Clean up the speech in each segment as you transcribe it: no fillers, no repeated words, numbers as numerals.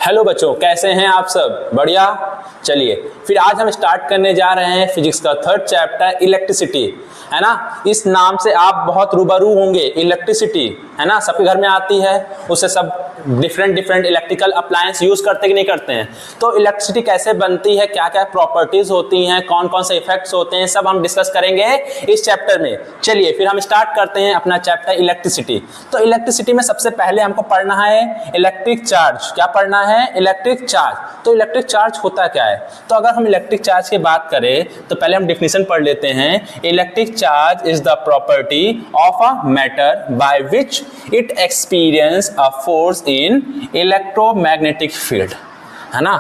Hello बच्चों, कैसे हैं आप सब? बढ़िया। चलिए फिर आज हम स्टार्ट करने जा रहे हैं फिजिक्स का थर्ड चैप्टर इलेक्ट्रिसिटी, है ना। इस नाम से आप बहुत रूबरू होंगे। इलेक्ट्रिसिटी है ना, सबके घर में आती है, उससे सब डिफरेंट इलेक्ट्रिकल अप्लायंस यूज करते कि नहीं करते हैं। तो इलेक्ट्रिसिटी कैसे बनती है, क्या क्या प्रॉपर्टीज होती हैं, कौन कौन से इफेक्ट्स होते हैं, सब हम डिस्कस करेंगे इस चैप्टर में। चलिए फिर हम स्टार्ट करते हैं अपना चैप्टर इलेक्ट्रिसिटी। तो इलेक्ट्रिसिटी में सबसे पहले हमको पढ़ना है इलेक्ट्रिक चार्ज। क्या पढ़ना है? Electric charge. तो इलेक्ट्रिक चार्ज होता क्या है? तो अगर हम इलेक्ट्रिक चार्ज की बात करें तो पहले हम डेफिनेशन पढ़ लेते हैं। Electric charge is the property of a matter by which it experience a force in electromagnetic field, है ना।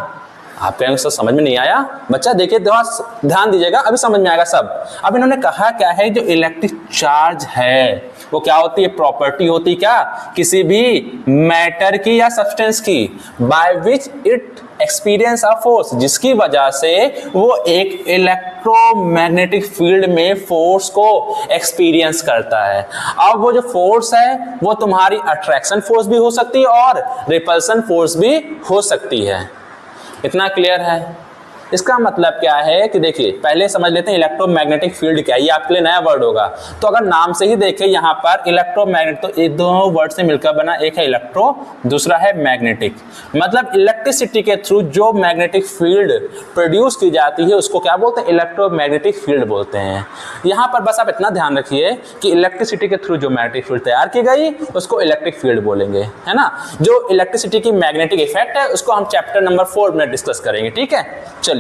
आप कहेंगे सर समझ में नहीं आया। बच्चा देखिए, ध्यान दीजिएगा, अभी समझ में आएगा सब। अब इन्होंने कहा क्या है, जो इलेक्ट्रिक चार्ज है वो क्या होती है? प्रॉपर्टी होती क्या? किसी भी मैटर की या सब्सटेंस की, by which it experience of force, जिसकी वजह से वो एक इलेक्ट्रोमैग्नेटिक फील्ड में फोर्स को एक्सपीरियंस करता है। अब वो जो फोर्स है वो तुम्हारी अट्रैक्शन फोर्स भी हो सकती है और रिपल्सन फोर्स भी हो सकती है। इतना क्लियर है? इसका मतलब क्या है कि देखिए पहले समझ लेते हैं इलेक्ट्रोमैग्नेटिक फील्ड क्या है। ये आपके लिए नया वर्ड होगा। तो अगर नाम से ही देखें यहाँ पर इलेक्ट्रोमैग्नेट, तो ये दो वर्ड से मिलकर बना, एक है इलेक्ट्रो, दूसरा है मैग्नेटिक। मतलब इलेक्ट्रिसिटी के थ्रू जो मैग्नेटिक फील्ड प्रोड्यूस की जाती है उसको क्या बोलते हैं? इलेक्ट्रोमैग्नेटिक फील्ड बोलते हैं। यहाँ पर बस आप इतना ध्यान रखिए कि इलेक्ट्रिसिटी के थ्रू जो मैग्नेटिक फील्ड तैयार की गई उसको इलेक्ट्रिक फील्ड बोलेंगे, है ना। जो इलेक्ट्रिसिटी की मैग्नेटिक इफेक्ट है उसको हम चैप्टर नंबर 4 में डिस्कस करेंगे, ठीक है। चलिए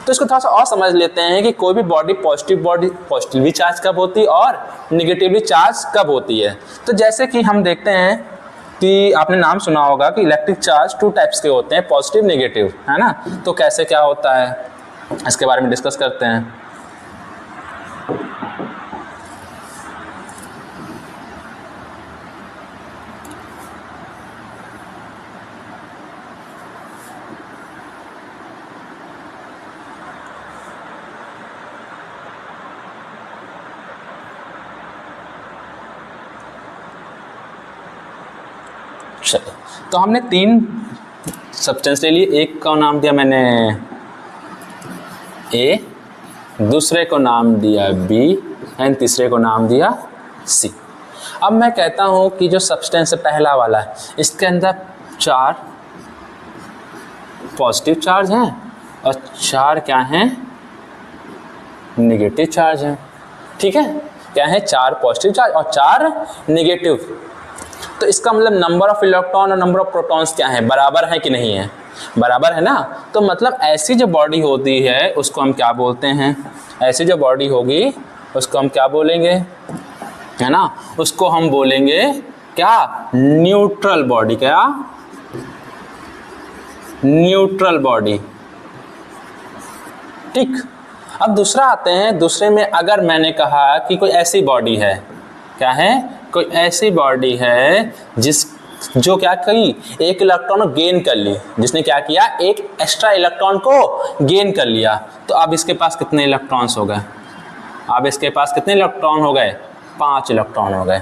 तो इसको थोड़ा सा और समझ लेते हैं कि कोई भी बॉडी पॉजिटिवली चार्ज कब होती है और निगेटिवली चार्ज कब होती है। तो जैसे कि हम देखते हैं कि आपने नाम सुना होगा कि इलेक्ट्रिक चार्ज 2 टाइप्स के होते हैं, पॉजिटिव नेगेटिव, है ना। तो कैसे क्या होता है इसके बारे में डिस्कस करते हैं। तो हमने 3 सब्सटेंस ले लिए। एक का नाम दिया मैंने ए, दूसरे को नाम दिया बी एंड तीसरे को नाम दिया सी। अब मैं कहता हूं कि जो सब्सटेंस पहला वाला है इसके अंदर 4 पॉजिटिव चार्ज हैं और 4 क्या हैं? नेगेटिव चार्ज हैं, ठीक है। क्या है? 4 पॉजिटिव चार्ज और 4 नेगेटिव। तो इसका मतलब नंबर ऑफ इलेक्ट्रॉन और नंबर ऑफ प्रोटॉन्स क्या है? बराबर है कि नहीं है? बराबर है ना। तो मतलब ऐसी जो बॉडी होती है उसको हम क्या बोलते हैं? ऐसी जो बॉडी होगी उसको हम क्या बोलेंगे, है ना। उसको हम बोलेंगे क्या? Neutral body. क्या? न्यूट्रल बॉडी, ठीक। अब दूसरा आते हैं। दूसरे में अगर मैंने कहा कि कोई ऐसी बॉडी है, क्या है? कोई ऐसी बॉडी है जो क्या करी? एक इलेक्ट्रॉन गेन कर ली। जिसने क्या किया? एक एक्स्ट्रा इलेक्ट्रॉन को गेन कर लिया। तो अब इसके पास कितने इलेक्ट्रॉन्स हो गए? अब इसके पास कितने इलेक्ट्रॉन हो गए? 5 इलेक्ट्रॉन हो गए,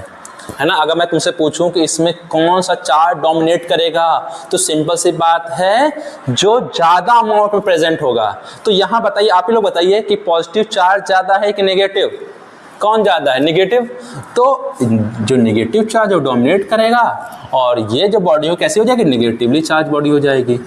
है ना। अगर मैं तुमसे पूछूं कि इसमें कौन सा चार्ज डोमिनेट करेगा, तो सिंपल सी बात है जो ज्यादा अमाउंट में प्रेजेंट होगा। तो यहां बताइए, आप ही लोग बताइए कि पॉजिटिव चार्ज ज्यादा है कि नेगेटिव? कौन ज्यादा है? नेगेटिव। तो जो नेगेटिव चार्ज वो डोमिनेट करेगा और ये जो बॉडी हो कैसी हो जाएगी? नेगेटिवली चार्ज बॉडी हो जाएगी।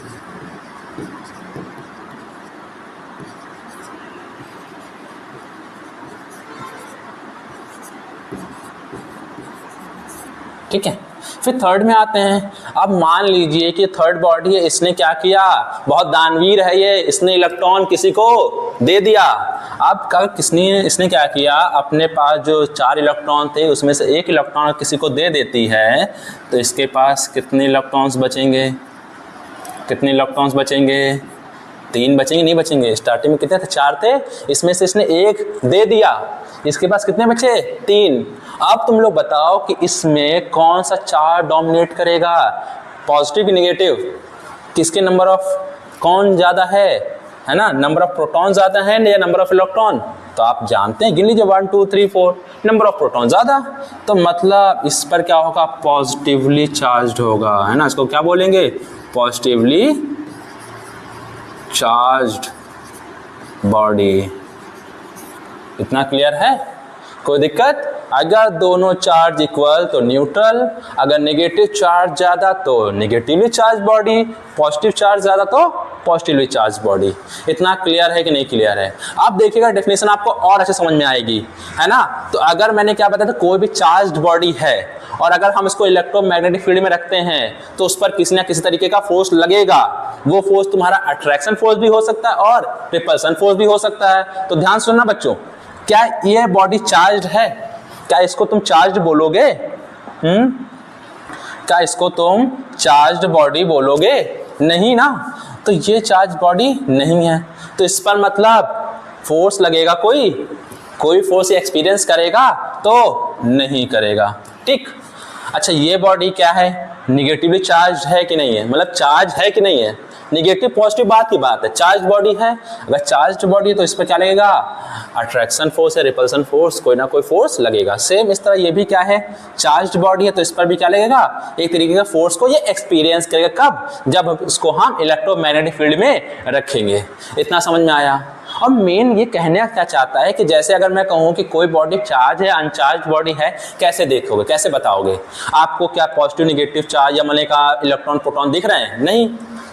ठीक है। फिर थर्ड में आते हैं। अब मान लीजिए कि थर्ड बॉडी है, इसने क्या किया? बहुत दानवीर है ये, इसने इलेक्ट्रॉन किसी को दे दिया। अब इसने क्या किया? अपने पास जो 4 इलेक्ट्रॉन थे उसमें से 1 इलेक्ट्रॉन किसी को दे देती है, तो इसके पास कितने इलेक्ट्रॉन्स बचेंगे? कितने इलेक्ट्रॉन्स बचेंगे? 3 बचेंगे, नहीं बचेंगे? स्टार्टिंग में कितने थे? 4 थे, इसमें से इसने 1 दे दिया, इसके पास कितने बचे? 3। अब तुम लोग बताओ कि इसमें कौन सा चार्ज डोमिनेट करेगा? पॉजिटिव की नेगेटिव? किसके नंबर ऑफ कौन ज्यादा है ना। नंबर ऑफ प्रोटॉन ज्यादा है या नंबर ऑफ इलेक्ट्रॉन? तो आप जानते हैं, गिन लीजिए 1 2 3 4, नंबर ऑफ प्रोटॉन ज़्यादा, तो मतलब इस पर क्या होगा, पॉजिटिवली चार्ज्ड होगा, है ना। इसको क्या बोलेंगे, पॉजिटिवली चार्ज्ड बॉडी। इतना क्लियर है, कोई दिक्कत? अगर दोनों चार्ज इक्वल तो न्यूट्रल, अगर नेगेटिव चार्ज ज़्यादा तो negatively charge body, positive charge ज़्यादा तो पॉजिटिवली चार्ज बॉडी। इतना क्लियर है कि नहीं क्लियर है? आप देखिएगा डेफिनेशन आपको और अच्छे समझ में आएगी, है ना। तो अगर मैंने क्या बताया था, कोई भी चार्ज्ड बॉडी है और अगर हम इसको इलेक्ट्रोमैग्नेटिक फील्ड में रखते हैं तो उस पर किसी ना किसी तरीके का फोर्स लगेगा। वो फोर्स तुम्हारा अट्रैक्शन फोर्स भी हो सकता है और रिपल्सन फोर्स भी हो सकता है। तो ध्यान सुनना बच्चों, क्या ये बॉडी चार्ज्ड है? क्या इसको तुम चार्ज्ड बोलोगे? क्या इसको तुम चार्ज्ड बॉडी बोलोगे? नहीं ना। तो ये चार्ज बॉडी नहीं है, तो इस पर मतलब फोर्स लगेगा, कोई फोर्स एक्सपीरियंस करेगा तो नहीं करेगा, ठीक। अच्छा, ये बॉडी क्या है, निगेटिवली चार्ज है कि नहीं है, मतलब चार्ज है कि नहीं है, निगेटिव पॉजिटिव बात की बात है, चार्ज बॉडी है। अगर चार्ज बॉडी है तो इस पर क्या लगेगा, अट्रैक्शन फोर्स है, रिपल्सन फोर्स, कोई ना कोई फोर्स लगेगा। सेम इस तरह ये भी क्या है, चार्ज बॉडी है तो इस पर भी क्या लगेगा, एक तरीके का फोर्स को ये एक्सपीरियंस करेगा। कब? जब इसको हम इलेक्ट्रोमैग्नेटिक फील्ड में रखेंगे। इतना समझ में आया? और मेन ये कहने क्या चाहता है कि जैसे अगर मैं कहूँ कि कोई बॉडी चार्ज है, अनचार्ज बॉडी है, कैसे देखोगे, कैसे बताओगे? आपको क्या पॉजिटिव निगेटिव चार्ज या मतलब का इलेक्ट्रॉन प्रोटॉन दिख रहे हैं? नहीं।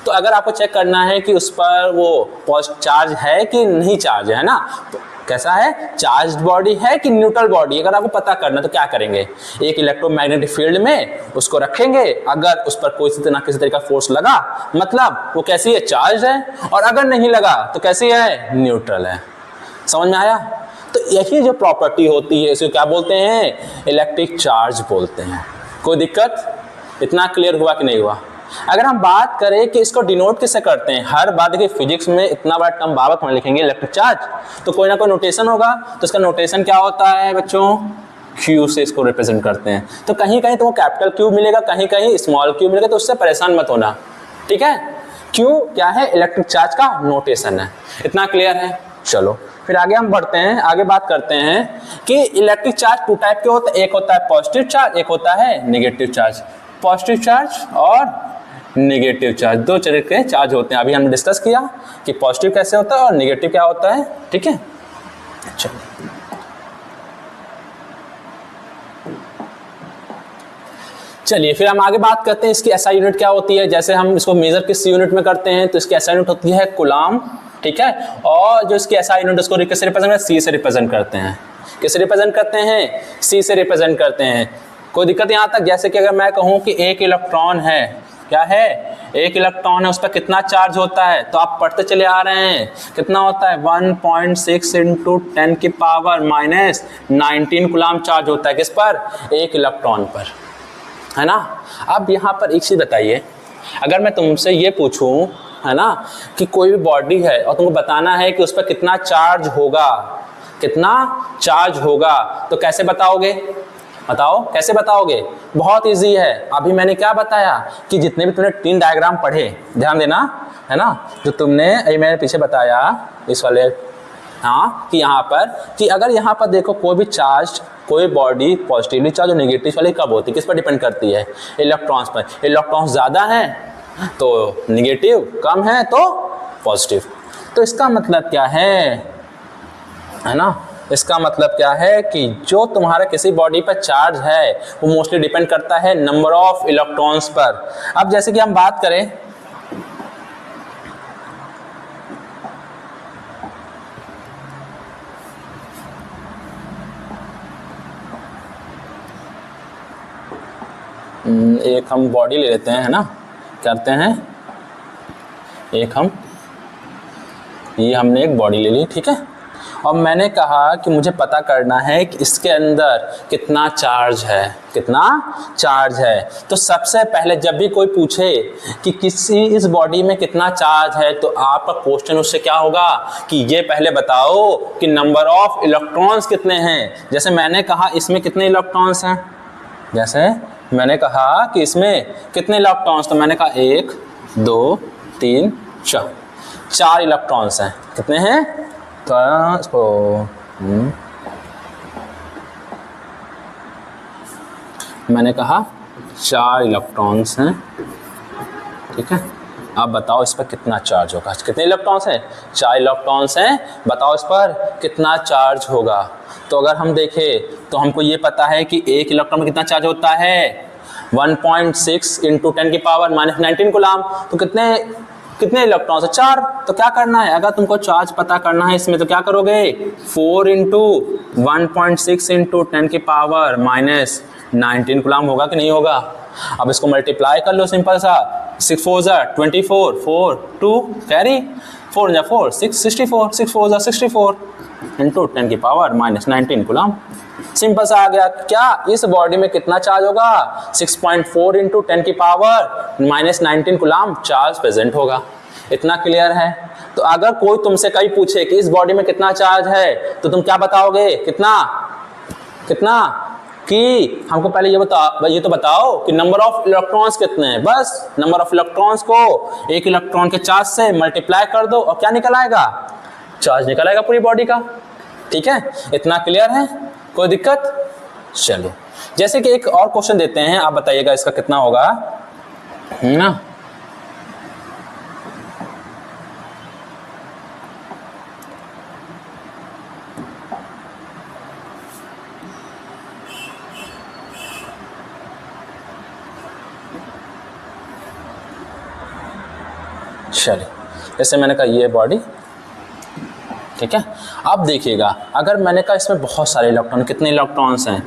तो अगर आपको चेक करना है कि उस पर वो चार्ज है कि नहीं चार्ज है ना, तो कैसा है, चार्ज्ड बॉडी है कि न्यूट्रल बॉडी, अगर आपको पता करना तो क्या करेंगे, एक इलेक्ट्रोमैग्नेटिक फील्ड में उसको रखेंगे। अगर उस पर कोई ना किसी तरह का फोर्स लगा मतलब वो कैसी है, चार्ज है, और अगर नहीं लगा तो कैसी है, न्यूट्रल है। समझ में आया? तो यही जो प्रॉपर्टी होती है इसको क्या बोलते हैं, इलेक्ट्रिक चार्ज बोलते हैं। कोई दिक्कत? इतना क्लियर हुआ कि नहीं हुआ? अगर हम बात करें कि इसको डिनोट किससे करते हैं, हर बात के फिजिक्स में इतना बड़ा टर्म बाबत में लिखेंगे इलेक्ट्रिक चार्ज, तो कोई ना कोई नोटेशन होगा। तो इसका नोटेशन क्या होता है बच्चों, क्यू से इसको रिप्रेजेंट करते हैं। तो कहीं कहीं तो कैपिटल क्यू मिलेगा, कहीं कहीं स्मॉल क्यू मिलेगा, तो उससे परेशान मत होना, ठीक है। क्यू क्या है, इलेक्ट्रिक चार्ज का नोटेशन है। इतना क्लियर है? चलो फिर आगे हम बढ़ते हैं, आगे बात करते हैं कि इलेक्ट्रिक चार्ज टू टाइप के होते हैं, एक होता है पॉजिटिव चार्ज, एक होता है नेगेटिव चार्ज। पॉजिटिव चार्ज और नेगेटिव चार्ज, दो तरह के चार्ज होते हैं। अभी हमने डिस्कस किया कि पॉजिटिव कैसे होता है और नेगेटिव क्या होता है, ठीक है। चलिए फिर हम आगे बात करते हैं इसकी एसआई यूनिट क्या होती है। जैसे हम इसको मेजर किस यूनिट में करते हैं, तो इसकी एसआई यूनिट होती है कूलम, ठीक है। और जो इसकी एसआई यूनिट उसको किससे रिप्रेजेंट करते हैं, सी से रिप्रेजेंट करते हैं। किससे रिप्रेजेंट करते हैं, सी से रिप्रेजेंट करते हैं। कोई दिक्कत यहाँ तक? जैसे कि अगर मैं कहूँ कि एक इलेक्ट्रॉन है, क्या है, एक इलेक्ट्रॉन है, उस पर कितना चार्ज होता है, तो आप पढ़ते चले आ रहे हैं, कितना होता है, 1.6 इंटू 10 की पावर माइनस 19 कूलम चार्ज होता है। किस पर, एक इलेक्ट्रॉन पर, है ना। अब यहाँ पर एक चीज बताइए, अगर मैं तुमसे ये पूछूं, है ना, कि कोई भी बॉडी है और तुमको बताना है कि उस पर कितना चार्ज होगा, कितना चार्ज होगा, तो कैसे बताओगे? बताओ कैसे बताओगे? बहुत इजी है। अभी मैंने क्या बताया कि जितने भी तुमने 3 डायग्राम पढ़े, ध्यान देना, है ना, जो तुमने ये मैंने पीछे बताया इस वाले, हाँ, कि यहाँ पर कि अगर यहाँ पर देखो कोई भी चार्ज, कोई बॉडी पॉजिटिवली चार्ज और नेगेटिव वाली कब होती है, किस पर डिपेंड करती है, इलेक्ट्रॉन्स पर। इलेक्ट्रॉन्स ज़्यादा हैं तो नेगेटिव, कम है तो पॉजिटिव। तो इसका मतलब क्या है ना, इसका मतलब क्या है कि जो तुम्हारा किसी बॉडी पर चार्ज है वो मोस्टली डिपेंड करता है नंबर ऑफ इलेक्ट्रॉन्स पर। अब जैसे कि हम बात करें, एक हम बॉडी ले लेते हैं, है ना, करते हैं एक हम, ये हमने एक बॉडी ले ली, ठीक है। और मैंने कहा कि मुझे पता करना है कि इसके अंदर कितना चार्ज है, कितना चार्ज है। तो सबसे पहले जब भी कोई पूछे कि किसी इस बॉडी में कितना चार्ज है, तो आपका क्वेश्चन उससे क्या होगा कि ये पहले बताओ कि नंबर ऑफ इलेक्ट्रॉन्स कितने हैं। जैसे मैंने कहा इसमें कितने इलेक्ट्रॉन्स हैं, जैसे मैंने कहा कि इसमें कितने इलेक्ट्रॉन्स, तो मैंने कहा 1 2 3 4 इलेक्ट्रॉन्स हैं। कितने हैं, तो इसको मैंने कहा 4 इलेक्ट्रॉन्स हैं, ठीक है। अब बताओ इस पर कितना चार्ज होगा। कितने इलेक्ट्रॉन्स हैं? 4 इलेक्ट्रॉन्स हैं। बताओ इस पर कितना चार्ज होगा। तो अगर हम देखें तो हमको ये पता है कि एक इलेक्ट्रॉन में कितना चार्ज होता है 1.6 इंटू 10 की पावर -19 कूलम। तो कितने इलेक्ट्रॉन्स है? 4। तो क्या करना है, अगर तुमको चार्ज पता करना है इसमें तो क्या करोगे, 4 इंटू 1.6 इंटू 10 की पावर -19 कूलम होगा कि नहीं होगा। अब इसको मल्टीप्लाई कर लो सिंपल सा, 6 4 जा 24, 4 2 कैरी 4 जा 4 6 64, 6 4 जा 64 इंटू 10 की पावर -19 कूलम। सिंपल सा आ गया। क्या इस बॉडी में कितना चार्ज होगा? 6.4 इंटू 10 की पावर -19 कूलम चार्ज प्रेजेंट होगा। इतना क्लियर है। तो अगर कोई तुमसे कहीं पूछे कि इस बॉडी में कितना चार्ज है तो तुम क्या बताओगे? कितना कि हमको पहले ये तो बताओ कि नंबर ऑफ इलेक्ट्रॉन्स कितने हैं। बस नंबर ऑफ इलेक्ट्रॉन्स को एक इलेक्ट्रॉन के चार्ज से मल्टीप्लाई कर दो और क्या निकल आएगा? चार्ज निकल आएगा पूरी बॉडी का। ठीक है, इतना क्लियर है? कोई दिक्कत? चलिए, जैसे कि एक और क्वेश्चन देते हैं, आप बताइएगा इसका कितना होगा, है ना। चलिए, जैसे मैंने कहा ये बॉडी, ठीक है। अब देखिएगा, अगर मैंने कहा इसमें बहुत सारे इलेक्ट्रॉन, कितने इलेक्ट्रॉन्स हैं?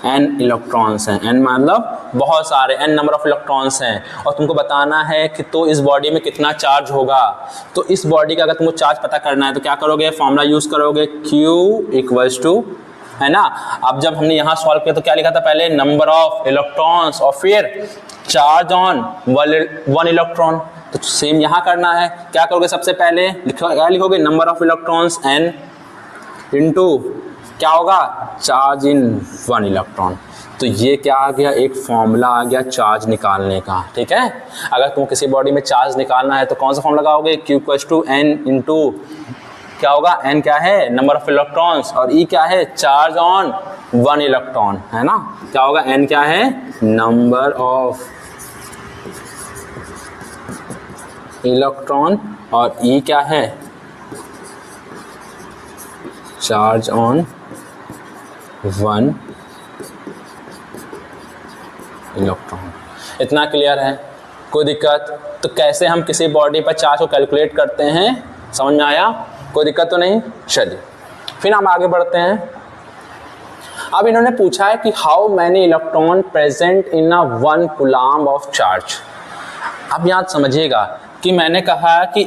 n इलेक्ट्रॉन्स हैं। n मतलब बहुत सारे, n नंबर ऑफ इलेक्ट्रॉन्स हैं, और तुमको बताना है कि तो इस बॉडी में कितना चार्ज होगा। तो इस बॉडी का अगर तुमको चार्ज पता करना है तो क्या करोगे? फॉर्मूला यूज करोगे, Q इक्वल्स टू, है ना। अब जब हमने यहाँ सॉल्व किया तो क्या लिखा था? पहले नंबर ऑफ इलेक्ट्रॉन्स और फिर चार्ज ऑन 1 इलेक्ट्रॉन। तो सेम यहाँ करना है। क्या करोगे? सबसे पहले क्या लिखोगे? Number of electrons n into क्या होगा? Charge in 1 electron. तो ये क्या आ गया? एक फॉर्मूला आ गया चार्ज निकालने का। ठीक है, अगर तुम किसी बॉडी में चार्ज निकालना है तो कौन सा फॉर्मूला लगाओगे? Q equals to n into क्या होगा? n क्या है? नंबर ऑफ इलेक्ट्रॉन्स, और E क्या है? चार्ज ऑन 1 इलेक्ट्रॉन, है ना। क्या होगा? n क्या है? नंबर ऑफ इलेक्ट्रॉन, और E क्या है? Charge on 1 electron. इतना क्लियर है? कोई दिक्कत? तो कैसे हम किसी बॉडी पर चार्ज को कैलकुलेट करते हैं, समझ में आया? कोई दिक्कत तो नहीं? चलिए, फिर हम आगे बढ़ते हैं। अब इन्होंने पूछा है कि how many electron present in a 1 coulomb of charge. अब यहाँ समझिएगा कि मैंने कहा कि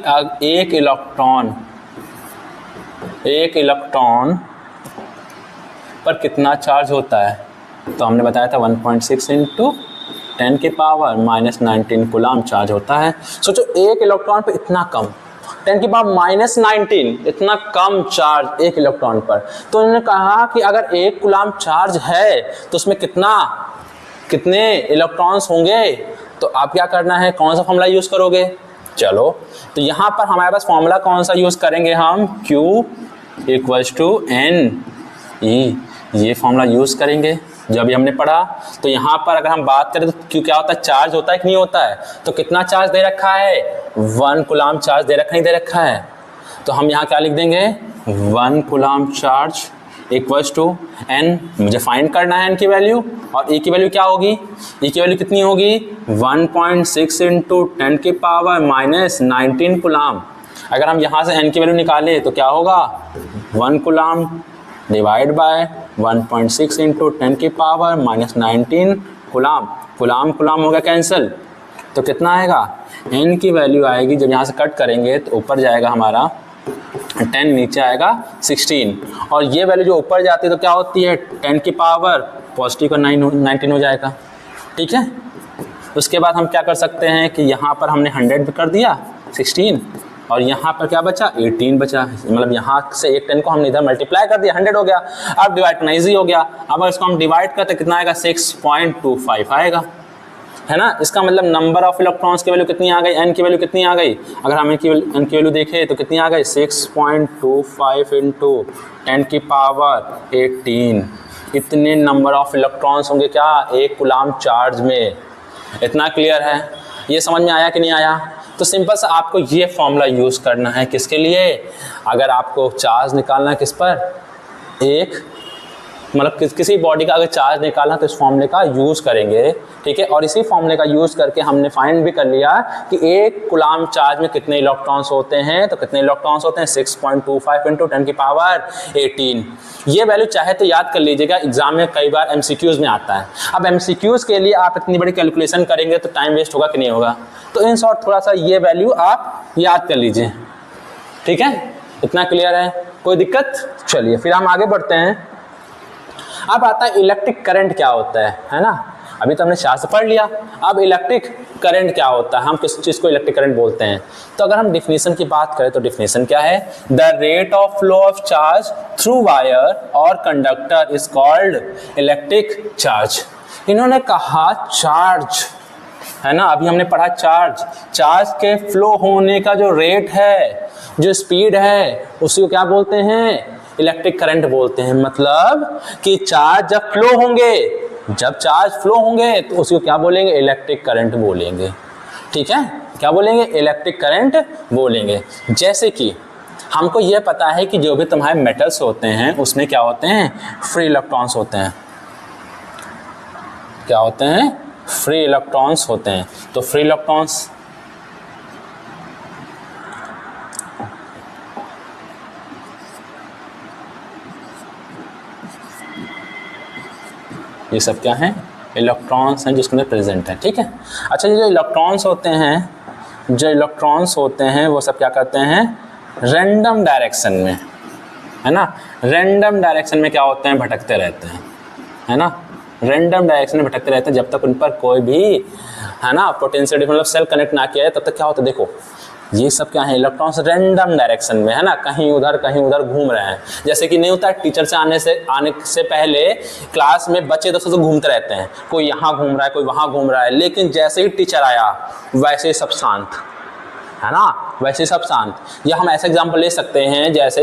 एक इलेक्ट्रॉन पर कितना चार्ज होता है। तो हमने बताया था 1.6 इंटू 10 की पावर -19 कूलम चार्ज होता है। सोचो एक इलेक्ट्रॉन पर इतना कम, 10 की पावर -19, इतना कम चार्ज एक इलेक्ट्रॉन पर। तो उन्होंने कहा कि अगर 1 कूलम चार्ज है तो उसमें कितने इलेक्ट्रॉन्स होंगे। तो आप क्या करना है? कौन सा फॉर्मूला यूज करोगे? चलो, तो यहाँ पर हमारे पास फॉर्मूला कौन सा यूज करेंगे हम? Q equals to n E, ये फॉर्मूला यूज करेंगे जो अभी हमने पढ़ा। तो यहाँ पर अगर हम बात करें तो Q क्या होता है? चार्ज होता है कि नहीं होता है? तो कितना चार्ज दे रखा है? 1 कूलम चार्ज दे रखा, नहीं दे रखा है? तो हम यहाँ क्या लिख देंगे? 1 coulomb charge equals to n। मुझे फाइंड करना है n की वैल्यू, और E की वैल्यू क्या होगी? E की वैल्यू कितनी होगी? 1.6 इंटू 10 की पावर -19 कूलम। अगर हम यहाँ से n की वैल्यू निकालें तो क्या होगा? 1 कूलम डिवाइड बाय 1.6 इंटू 10 की पावर -19 कूलम। कूलम होगा कैंसिल, तो कितना आएगा? n की वैल्यू आएगी, जब यहाँ से कट करेंगे तो ऊपर जाएगा हमारा 10, नीचे आएगा 16, और ये वैल्यू जो ऊपर जाती है तो क्या होती है? 10 की पावर पॉजिटिव का 19 हो जाएगा। ठीक है, उसके बाद हम क्या कर सकते हैं कि यहाँ पर हमने 100 भी कर दिया 16, और यहाँ पर क्या बचा? 18 बचा। मतलब यहाँ से एक 10 को हमने इधर मल्टीप्लाई कर दिया, 100 हो गया। अब डिवाइड करना ईजी हो गया। अब इसको हम डिवाइड करते कितना आएगा? 6.25 आएगा। है ना। इसका मतलब नंबर ऑफ इलेक्ट्रॉन्स की वैल्यू कितनी आ गई, एन की वैल्यू कितनी आ गई। अगर हम एन की वैल्यू देखें तो कितनी आ गई 6.25 इंटू 10 की पावर 18। इतने नंबर ऑफ इलेक्ट्रॉन्स होंगे क्या एक कूलम्ब चार्ज में। इतना क्लियर है, ये समझ में आया कि नहीं आया। तो सिंपल सा आपको ये फॉर्मूला यूज़ करना है किसके लिए, अगर आपको चार्ज निकालना है किस पर, एक मतलब किसी बॉडी का अगर चार्ज निकालना तो इस फॉर्मूले का यूज़ करेंगे, ठीक है। और इसी फॉर्मूले का यूज़ करके हमने फाइंड भी कर लिया कि एक कूलम्ब चार्ज में कितने इलेक्ट्रॉन्स होते हैं। तो कितने इलेक्ट्रॉन्स होते हैं 6.25 इंटू 10 की पावर 18। ये वैल्यू चाहे तो याद कर लीजिएगा, एग्जाम में कई बार MCQs में आता है। अब MCQs के लिए आप इतनी बड़ी कैलकुलेशन करेंगे तो टाइम वेस्ट होगा कि नहीं होगा। तो इन शॉर्ट थोड़ा सा ये वैल्यू आप याद कर लीजिए, ठीक है। इतना क्लियर है, कोई दिक्कत। चलिए फिर हम आगे बढ़ते हैं। अब आता है इलेक्ट्रिक करंट क्या होता है ना। अभी तो हमने शास्त्र पढ़ लिया, अब इलेक्ट्रिक करंट क्या होता है, हम किस चीज़ को इलेक्ट्रिक करंट बोलते हैं। तो अगर हम डिफिनीशन की बात करें तो डिफिनीशन क्या है, the rate of flow of charge through wire or conductor is called electric charge. इन्होंने कहा चार्ज, है ना, अभी हमने पढ़ा चार्ज के फ्लो होने का जो रेट है, जो स्पीड है, उसी को क्या बोलते हैं, इलेक्ट्रिक करंट बोलते हैं। मतलब कि चार्ज जब चार्ज फ्लो होंगे तो उसी को क्या बोलेंगे, इलेक्ट्रिक करंट बोलेंगे, ठीक है। क्या बोलेंगे, इलेक्ट्रिक करंट बोलेंगे। जैसे कि हमको यह पता है कि जो भी तुम्हारे मेटल्स होते हैं उसमें क्या होते हैं, फ्री इलेक्ट्रॉन्स होते हैं। क्या होते हैं, फ्री इलेक्ट्रॉन्स होते हैं। तो फ्री इलेक्ट्रॉन्स ये सब क्या हैं, इलेक्ट्रॉन्स हैं जिसके अंदर प्रेजेंट है, ठीक है। अच्छा, ये जो इलेक्ट्रॉन्स होते हैं वो सब क्या करते हैं, रैंडम डायरेक्शन में, है ना, रैंडम डायरेक्शन में क्या होते हैं, भटकते रहते हैं, है ना, रैंडम डायरेक्शन में भटकते रहते हैं जब तक उन पर कोई भी, है ना, पोटेंशियल मतलब सेल कनेक्ट ना किया है तब तक क्या होता है। देखो ये सब क्या है, इलेक्ट्रॉन्स रैंडम डायरेक्शन में, है ना, कहीं उधर घूम रहे हैं। जैसे कि नहीं होता टीचर से आने से पहले क्लास में बच्चे दोस्तों तो घूमते रहते हैं, कोई यहाँ घूम रहा है कोई वहाँ घूम रहा है, लेकिन जैसे ही टीचर आया वैसे ही सब शांत, है ना, वैसे सब शांत। या हम ऐसा एग्जाम्पल ले सकते हैं, जैसे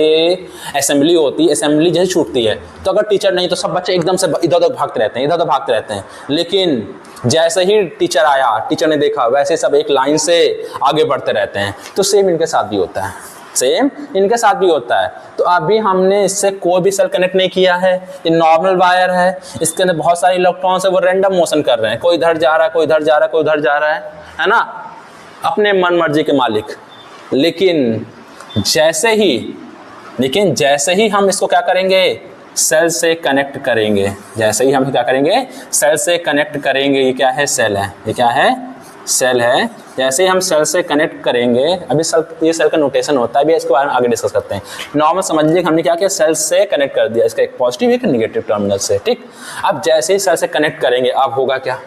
असेंबली होती है, असेंबली जैसे छूटती है तो अगर टीचर नहीं तो सब बच्चे एकदम से इधर उधर भागते रहते हैं, लेकिन जैसे ही टीचर आया, टीचर ने देखा, वैसे सब एक लाइन से आगे बढ़ते रहते हैं। तो सेम इनके साथ भी होता है, तो अभी हमने इससे कोई भी सेल कनेक्ट नहीं किया है, ये नॉर्मल वायर है, इसके अंदर बहुत सारे इलेक्ट्रॉन्स है, वो रैंडम मोशन कर रहे हैं, कोई इधर जा रहा है, कोई इधर जा रहा है ना, अपने मन मर्जी के मालिक। लेकिन जैसे ही हम इसको क्या करेंगे, सेल से कनेक्ट करेंगे, ये क्या है, सेल है, सेल है। जैसे ही हम सेल से कनेक्ट करेंगे, अभी ये सेल का नोटेशन होता है, अभी इसके बारे में आगे डिस्कस करते हैं। नॉर्मल समझ लीजिए हमने क्या किया, सेल से कनेक्ट कर दिया, इसका एक पॉजिटिव एक नेगेटिव टर्मिनल से, ठीक। अब जैसे ही सेल से कनेक्ट करेंगे, अब होगा क्या,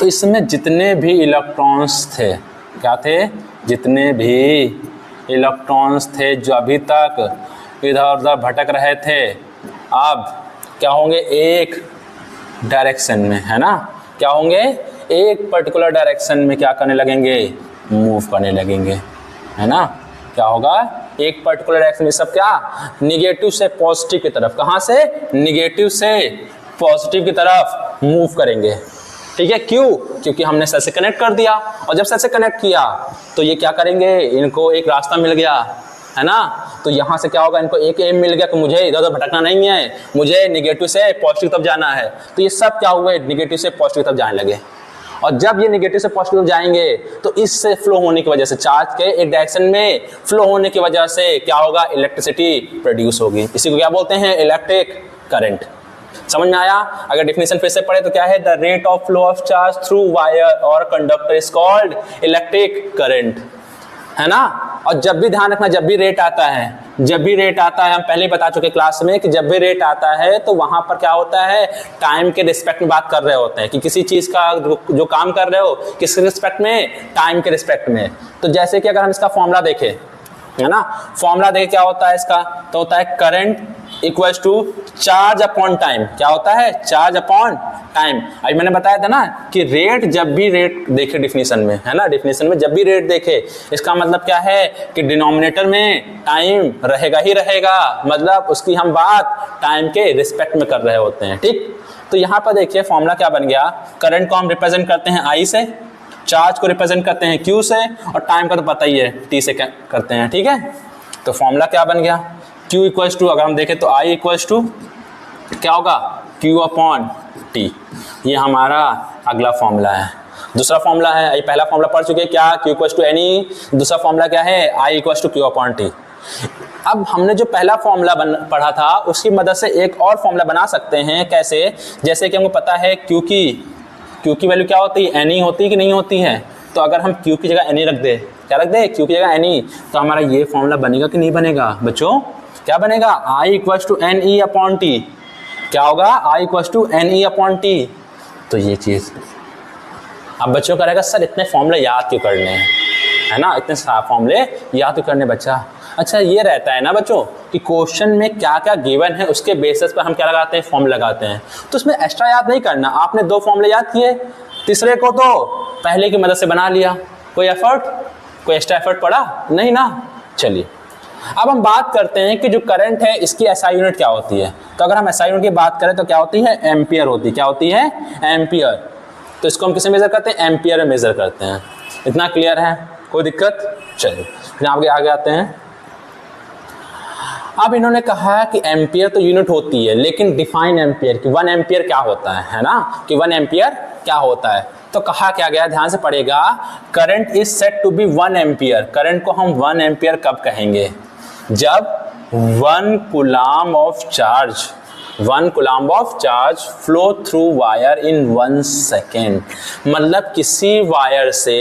तो इसमें जितने भी इलेक्ट्रॉन्स थे, जितने भी इलेक्ट्रॉन्स थे जो अभी तक इधर उधर भटक रहे थे, अब क्या होंगे, एक डायरेक्शन में, है ना, क्या होंगे, एक पर्टिकुलर डायरेक्शन में क्या करने लगेंगे, मूव करने लगेंगे, है ना। क्या होगा, एक पर्टिकुलर डायरेक्शन में सब क्या, निगेटिव से पॉजिटिव की तरफ, कहाँ से, निगेटिव से पॉजिटिव की तरफ मूव करेंगे, ठीक है। क्यों, क्योंकि हमने सेल से कनेक्ट कर दिया, और जब सेल से कनेक्ट किया तो ये क्या करेंगे, इनको एक रास्ता मिल गया, है ना। तो यहाँ से क्या होगा, इनको एक एम मिल गया कि मुझे इधर उधर भटकना नहीं है, मुझे निगेटिव से पॉजिटिव तरफ जाना है। तो ये सब क्या हुए, निगेटिव से पॉजिटिव तरफ जाने लगे, और जब ये निगेटिव से पॉजिटिव तरफ जाएंगे तो इससे फ्लो होने की वजह से, चार्ज के एक डायरेक्शन में फ्लो होने की वजह से क्या होगा, इलेक्ट्रिसिटी प्रोड्यूस होगी। इसी को क्या बोलते हैं, इलेक्ट्रिक करंट। समझ में आया। अगर डेफिनेशन फिर से पढ़े तो क्या है, the rate of flow of charge through wire or conductor is called electric current, है ना। और जब भी ध्यान रखना, जब भी रेट आता है, हम पहले ही बता चुके क्लास में कि जब भी रेट आता है तो वहां पर क्या होता है, टाइम के रिस्पेक्ट में बात कर रहे होते हैं, कि किसी चीज का जो काम कर रहे हो किस रिस्पेक्ट में, टाइम के रिस्पेक्ट में। तो जैसे कि अगर हम इसका फॉर्मूला देखें, है ना, फॉर्मूला देखें क्या होता है इसका, तो होता है current equals to charge upon time. क्या होता है? Charge upon time. अभी मैंने बताया था ना कि रेट, जब भी रेट देखे डिफिनीशन में, है ना, डिफिनीशन में जब भी रेट देखे, इसका मतलब क्या है कि डिनोमिनेटर में टाइम रहेगा ही रहेगा, मतलब उसकी हम बात टाइम के रिस्पेक्ट में कर रहे होते हैं। ठीक, तो यहाँ पर देखिए फॉर्मूला क्या बन गया। करंट को हम रिप्रेजेंट करते हैं I से, चार्ज को रिप्रेजेंट करते हैं Q से, और टाइम का तो पता ही है T से करते हैं। ठीक है, तो फॉर्मूला क्या बन गया, Q इक्वल्स टू, अगर हम देखें तो I इक्वल्स टू क्या होगा, Q अपॉन T। ये हमारा अगला फॉर्मूला है। दूसरा फॉर्मूला है, ये पहला फॉर्मूला पढ़ चुके हैं क्या, Q इक्वल्स टू NE। दूसरा फॉर्मूला क्या है, I equals to Q upon T। अब हमने जो पहला फॉर्मूला पढ़ा था उसकी मदद से एक और फॉर्मूला बना सकते हैं। कैसे? जैसे कि हमको पता है Q की वैल्यू क्या होती है, NE होती है कि नहीं होती है। तो अगर हम Q की जगह NE रख दे, क्या रख दे, Q की जगह NE, तो हमारा ये फॉर्मूला बनेगा कि नहीं बनेगा बच्चों? क्या बनेगा, I equals to NE upon T। क्या होगा, I equals to NE upon T। तो ये चीज़ अब बच्चों करेगा, सर इतने फॉर्मूले याद क्यों करने हैं, है ना, इतने फॉर्मूले याद क्यों करने बच्चा। अच्छा, ये रहता है ना बच्चों कि क्वेश्चन में क्या क्या गिवन है उसके बेसिस पर हम क्या लगाते हैं, फॉर्मूला लगाते हैं। तो उसमें एक्स्ट्रा याद नहीं करना। आपने 2 फॉर्मूले याद किए, तीसरे को तो पहले की मदद से बना लिया। कोई एक्स्ट्रा एफर्ट पड़ा नहीं ना। चलिए अब हम बात करते हैं कि जो करंट है इसकी एसआई यूनिट क्या होती है। तो अगर हम एसआई यूनिट की बात करें तो क्या होती है, एम्पियर होती है। क्या होती है, एम्पियर। तो इसको हम किसे मेजर करते हैं, एम्पियर में मेजर करते हैं। इतना क्लियर है, कोई दिक्कत? चलिए फिर आगे आते हैं। अब इन्होंने कहा कि एम्पियर तो यूनिट होती है, लेकिन डिफाइन एम्पियर की 1 एम्पियर क्या होता है ना, कि 1 एम्पियर क्या होता है। तो कहा क्या गया, ध्यान से पढ़ेगा, current is said to be 1 ampere. Current को हम 1 एम्पियर कब कहेंगे, जब 1 coulomb of charge flow through wire in 1 second. मतलब किसी वायर से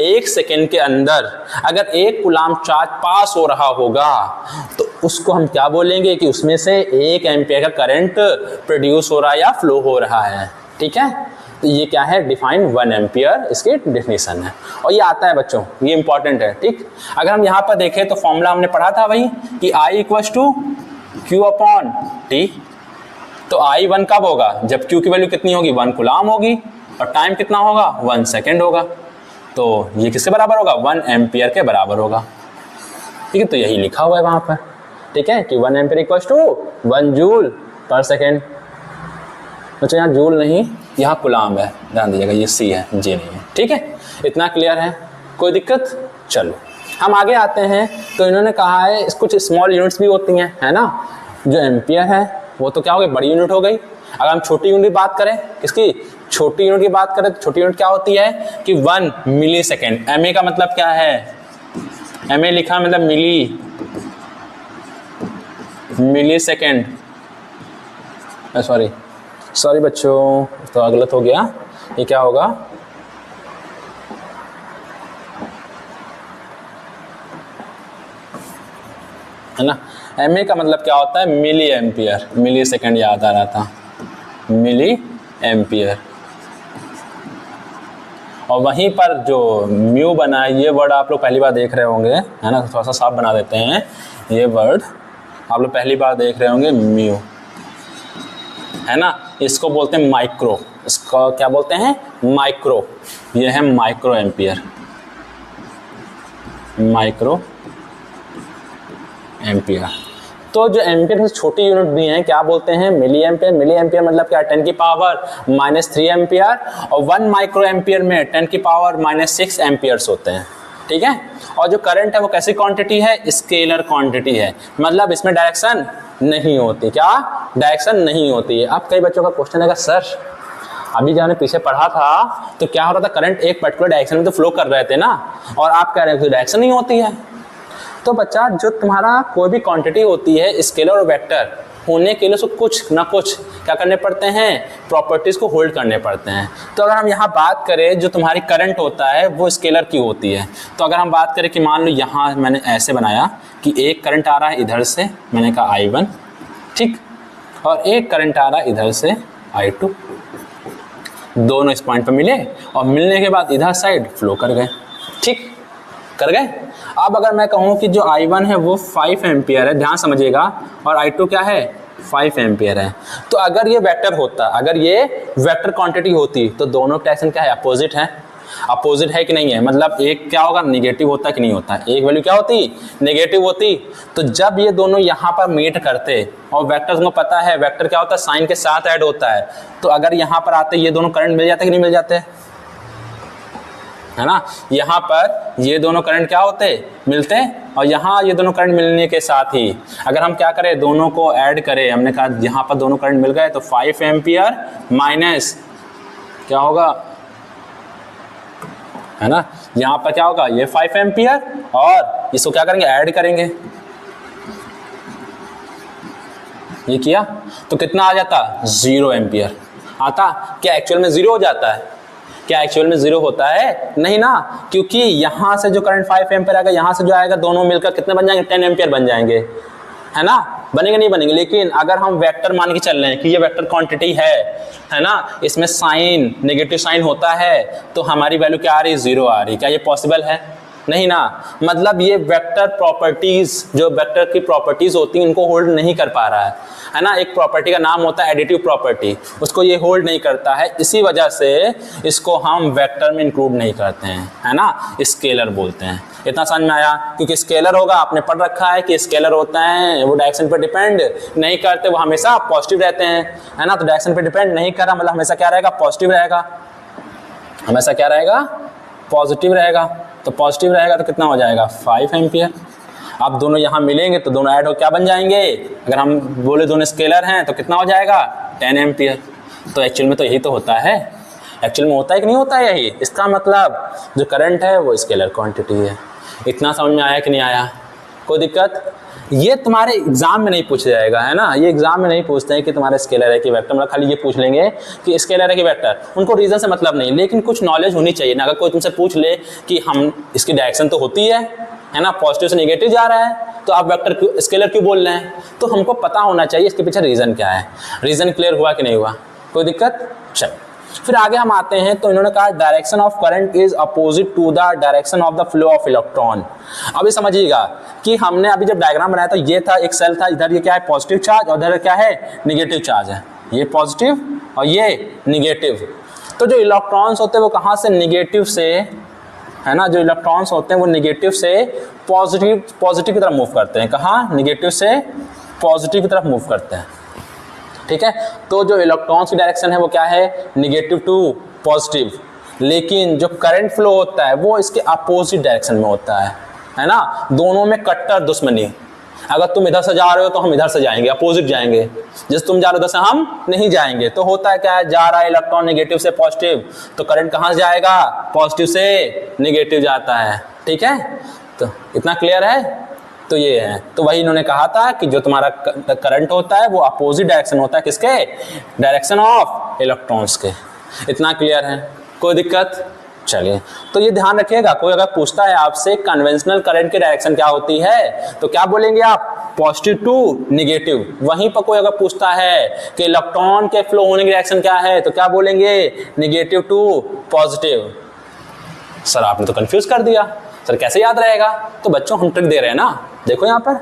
1 सेकेंड के अंदर अगर 1 कूलम चार्ज पास हो रहा होगा तो उसको हम क्या बोलेंगे कि उसमें से 1 एम्पियर का करंट प्रोड्यूस हो रहा है या फ्लो हो रहा है। ठीक है, तो ये क्या है, डिफाइन 1 एम्पियर इसकी डेफिनेशन है। और ये आता है बच्चों, ये इंपॉर्टेंट है। ठीक, अगर हम यहाँ पर देखें तो फॉर्मूला हमने पढ़ा था वही कि I equals to Q upon T। तो I 1 कब होगा, जब Q की वैल्यू कितनी होगी, 1 कूलम होगी, और टाइम कितना होगा, 1 सेकेंड होगा। तो ये किसके बराबर होगा, 1 एम्पियर के बराबर होगा। ठीक है, तो यही लिखा हुआ है वहाँ पर। ठीक है, कि 1 ampere equals to 1 joule per second. अच्छा, यहाँ जूल नहीं, यहाँ कूलम है, ध्यान दीजिएगा, ये C है, J नहीं है। ठीक है, इतना क्लियर है, कोई दिक्कत? चलो हम आगे आते हैं। तो इन्होंने कहा है कुछ स्मॉल यूनिट्स भी होती हैं, है ना। जो एम्पियर है वो तो क्या हो गई, बड़ी यूनिट हो गई। अगर हम छोटी यूनिट की बात करें, किसकी, छोटी यूनिट की बात करें, तो छोटी यूनिट क्या होती है कि 1 मिली सेकेंड। MA का मतलब क्या है, MA लिखा मतलब मिली सेकेंड। सॉरी बच्चों, तो गलत हो गया। ये क्या होगा, है ना। MA का मतलब क्या होता है, मिली एम्पियर। मिली सेकेंड याद आ रहा था, मिली एम्पियर। और वहीं पर जो म्यू बना है, ये वर्ड आप लोग पहली बार देख रहे होंगे, है ना। थोड़ा सा साफ बना देते हैं, ये वर्ड आप लोग पहली बार देख रहे होंगे, म्यू, है ना। इसको बोलते हैं माइक्रो। इसको क्या बोलते हैं, माइक्रो। ये है माइक्रो एम्पियर, माइक्रो एम्पियर। तो जो एम्पियर से छोटी यूनिट भी हैं, क्या बोलते हैं, मिली एम्पियर। मिली एम्पियर मतलब क्या, 10 की पावर -3 एम्पियर। और 1 माइक्रो एम्पियर में 10 की पावर -6 एम्पियर्स होते हैं। ठीक है, और जो करंट है वो कैसी क्वांटिटी है, स्केलर क्वांटिटी है। मतलब इसमें डायरेक्शन नहीं होती। क्या, डायरेक्शन नहीं होती है। अब कई बच्चों का क्वेश्चन है, सर अभी जो हमने पीछे पढ़ा था तो क्या हो रहा था, करंट एक पर्टिकुलर डायरेक्शन में तो फ्लो कर रहे थे ना, और आप कह रहे हो कि डायरेक्शन नहीं होती है। तो बच्चा, जो तुम्हारा कोई भी क्वांटिटी होती है, स्केलर और वेक्टर होने के लिए उसको कुछ ना कुछ क्या करने पड़ते हैं, प्रॉपर्टीज़ को होल्ड करने पड़ते हैं। तो अगर हम यहाँ बात करें, जो तुम्हारी करंट होता है वो स्केलर की होती है। तो अगर हम बात करें कि मान लो यहाँ मैंने ऐसे बनाया कि एक करंट आ रहा है इधर से, मैंने कहा I1, ठीक, और एक करंट आ रहा है इधर से I2। दोनों इस पॉइंट पर मिले और मिलने के बाद इधर साइड फ्लो कर गए। ठीक, कर गए। अब अगर मैं कहूँ कि जो I1 है वो 5 एम्पियर है, ध्यान समझिएगा, और I2 क्या है 5 एम्पियर है, तो अगर ये वेक्टर होता, अगर ये वेक्टर क्वांटिटी होती तो दोनों डायरेक्शन क्या है अपोजिट है, अपोजिट है कि नहीं है, मतलब एक क्या होगा नेगेटिव होता कि नहीं होता, एक वैल्यू क्या होती नेगेटिव होती। तो जब ये दोनों यहाँ पर मीट करते और वेक्टर्स को पता है वेक्टर क्या होता है साइन के साथ ऐड होता है, तो अगर यहाँ पर आते ये दोनों करंट मिल जाते कि नहीं मिल जाते, है ना। यहाँ पर ये दोनों करंट क्या होते मिलते, और यहाँ ये दोनों करंट मिलने के साथ ही अगर हम क्या करें दोनों को ऐड करें, हमने कहा यहाँ पर दोनों करंट मिल गए तो 5 एम्पियर माइनस क्या होगा, है ना, यहाँ पर क्या होगा ये 5 एम्पियर, और इसको क्या करेंगे ऐड करेंगे, ये किया तो कितना आ जाता 0 एम्पियर आता। क्या एक्चुअल में 0 हो जाता है, क्या एक्चुअल में 0 होता है, नहीं ना, क्योंकि यहाँ से जो करंट 5 एम्पियर आएगा यहाँ से जो आएगा दोनों मिलकर कितने बन जाएंगे 10 एम्पियर बन जाएंगे, है ना, बनेंगे नहीं बनेंगे। लेकिन अगर हम वेक्टर मान के चल रहे हैं कि ये वेक्टर क्वांटिटी है ना, इसमें साइन नेगेटिव साइन होता है, तो हमारी वैल्यू क्या आ रही है 0 आ रही, क्या ये पॉसिबल है, नहीं ना। मतलब ये वेक्टर प्रॉपर्टीज, जो वेक्टर की प्रॉपर्टीज होती हैं इनको होल्ड नहीं कर पा रहा है ना। एक प्रॉपर्टी का नाम होता है एडिटिव प्रॉपर्टी, उसको ये होल्ड नहीं करता है, इसी वजह से इसको हम वेक्टर में इंक्लूड नहीं करते हैं, है ना, स्केलर बोलते हैं। इतना समझ में आया, क्योंकि स्केलर होगा आपने पढ़ रखा है कि स्केलर होता है वो डायरेक्शन पर डिपेंड नहीं करते, वो हमेशा पॉजिटिव रहते हैं, है ना। तो डायरेक्शन पर डिपेंड नहीं कर रहा मतलब हमेशा क्या रहेगा पॉजिटिव रहेगा, हमेशा क्या रहेगा पॉजिटिव रहेगा। तो पॉजिटिव रहेगा तो कितना हो जाएगा 5 एम्पियर। अब दोनों यहाँ मिलेंगे तो दोनों ऐड हो क्या बन जाएंगे, अगर हम बोले दोनों स्केलर हैं तो कितना हो जाएगा 10 एम्पियर। तो एक्चुअल में तो यही तो होता है, एक्चुअल में होता है कि नहीं होता है यही, इसका मतलब जो करंट है वो स्केलर क्वांटिटी है। इतना समझ में आया कि नहीं आया, कोई दिक्कत। ये तुम्हारे एग्जाम में नहीं पूछा जाएगा, है ना, ये एग्जाम में नहीं पूछते हैं कि तुम्हारा स्केलर है कि वेक्टर, मतलब खाली ये पूछ लेंगे कि स्केलर है कि वेक्टर, उनको रीजन से मतलब नहीं, लेकिन कुछ नॉलेज होनी चाहिए ना। अगर कोई तुमसे पूछ ले कि हम इसकी डायरेक्शन तो होती है ना, पॉजिटिव से नेगेटिव जा रहा है, तो आप वेक्टर क्यों स्केलर क्यों बोल रहे हैं, तो हमको पता होना चाहिए इसके पीछे रीजन क्या है। रीजन क्लियर हुआ कि नहीं हुआ, कोई दिक्कत। चल फिर आगे हम आते हैं, तो इन्होंने कहा direction of current is opposite to the direction of the flow of electron. अभी समझिएगा कि हमने अभी जब डायग्राम बनाया था ये था एक सेल था, इधर ये क्या है पॉजिटिव चार्ज और इधर क्या है निगेटिव चार्ज है, ये पॉजिटिव और ये निगेटिव। तो जो इलेक्ट्रॉन्स होते हैं वो कहाँ से निगेटिव से, है ना, जो इलेक्ट्रॉन्स होते हैं वो निगेटिव से पॉजिटिव की तरफ मूव करते हैं, कहाँ निगेटिव से पॉजिटिव की तरफ मूव करते हैं, ठीक है। तो जो इलेक्ट्रॉन्स की डायरेक्शन है वो क्या है नेगेटिव टू पॉजिटिव, लेकिन जो करंट फ्लो होता है वो इसके अपोजिट डायरेक्शन में होता है ना। दोनों में कट्टर दुश्मनी, अगर तुम इधर से जा रहे हो तो हम इधर से जाएंगे, अपोजिट जाएंगे, जिस तुम जा रहे हो उधर से हम नहीं जाएंगे। तो होता है क्या है, जा रहा है इलेक्ट्रॉन नेगेटिव से पॉजिटिव, तो करंट कहाँ से जाएगा पॉजिटिव से नेगेटिव जाता है, ठीक है। तो इतना क्लियर है, तो ये है। तो वही इन्होंने कहा था कि जो तुम्हारा करंट होता है वो अपोजिट डायरेक्शन होता है, किसके डायरेक्शन ऑफ इलेक्ट्रॉन्स के। इतना क्लियर है, कोई दिक्कत। चलिए तो ये ध्यान रखिएगा, कोई अगर पूछता है आपसे कन्वेंशनल करंट की डायरेक्शन क्या होती है तो क्या बोलेंगे आप पॉजिटिव टू निगेटिव। वहीं पर कोई अगर पूछता है कि इलेक्ट्रॉन के फ्लो होने की डायरेक्शन क्या है तो क्या बोलेंगे निगेटिव टू पॉजिटिव। सर आपने तो कंफ्यूज कर दिया, सर कैसे याद रहेगा। तो बच्चों हम ट्रिक दे रहे हैं ना, देखो यहाँ पर